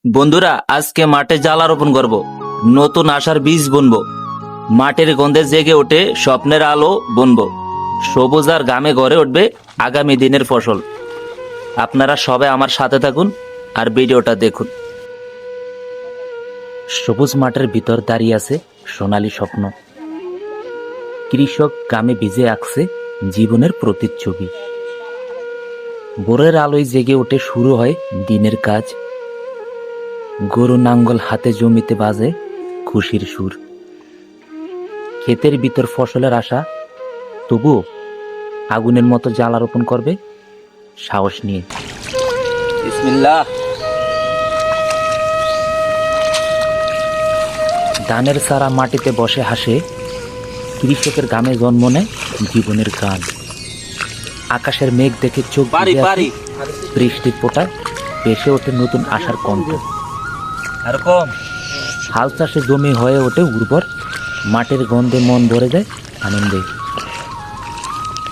বন্ধুরা, আজকে মাঠে জ্বালা রোপণ করব, নতুন আশার বীজ বুনবো, মাটির গন্ধে জেগে ওঠে স্বপ্নের আলো বুনবো, সবুজ আর গামে গড়ে উঠবে আগামী দিনের ফসল। আপনারা সবাই আমার সাথে থাকুন আর ভিডিওটা দেখুন। সবুজ মাঠের ভিতর দাঁড়িয়ে আছে সোনালী স্বপ্ন। কৃষক গ্রামে ভিজে আঁকছে জীবনের প্রতিচ্ছবি। ভোরের আলোয় জেগে ওঠে, শুরু হয় দিনের কাজ। গরু নাঙ্গল হাতে জমিতে বাজে খুশির সুর। ক্ষেতের ভিতর ফসলের আশা, তবুও আগুনের মতো জ্বালা রোপণ করবে সাহস নিয়ে। বিসমিল্লাহ। ধানের সারা মাটিতে বসে হাসে, কৃষকের গামে জন্ম নেয় জীবনের গান। আকাশের মেঘ দেখে চোখ ভিজে আসে, বৃষ্টির ফোঁটায় ভেসে ওঠে নতুন আশার কণ্ঠ। হাল চাষে জমি হয়ে ওঠে উর্বর, মাটির গন্ধে মন ভরে যায় আনন্দে।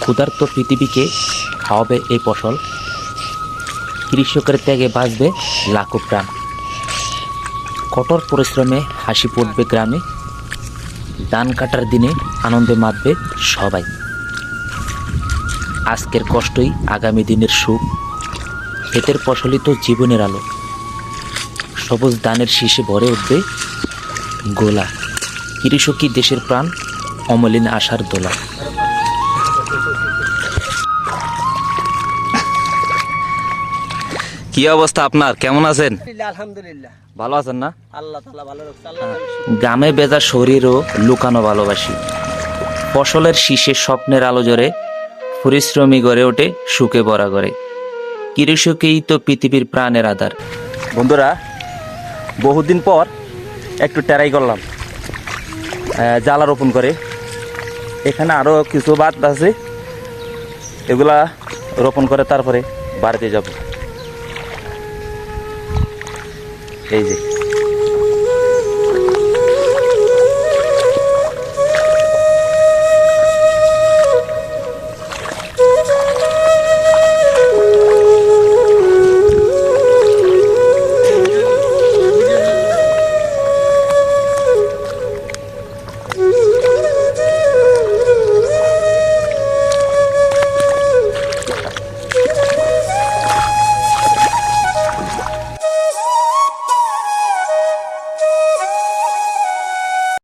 ক্ষুধার্ত পৃথিবীকে খাওয়াবে এই ফসল, কৃষকের ত্যাগে বাঁচবে লাখো প্রাণ। কঠোর পরিশ্রমে হাসি ফুটবে গ্রামে, ধান কাটার দিনে আনন্দে মাতবে সবাই। আজকের কষ্টই আগামী দিনের সুখ, ক্ষেতের ফসলই তো জীবনের আলো। সবুজ ধানের শীষে ভরে উঠবে গোলা, কৃষকই দেশের প্রাণ, অমলিন আশার দোলা। কি অবস্থা আপনার, কেমন আছেন? আলহামদুলিল্লাহ, ভালো আছেন না? আল্লাহ তাআলা ভালো রাখছে। আল্লাহ গ্রামে বেজা শরীর ও লুকানো ভালোবাসি, ফসলের শীষে স্বপ্নের আলো জ্বরে, পরিশ্রমী গড়ে ওঠে সুখে ভরা করে। কৃষকই তো পৃথিবীর প্রাণের আধার। বন্ধুরা, বহুদিন পর একটু টেরাই করলাম জ্বালা রোপণ করে। এখানে আরও কিছু বাদ আছে, এগুলা রোপণ করে তারপরে বাড়িতে যাব। এই যে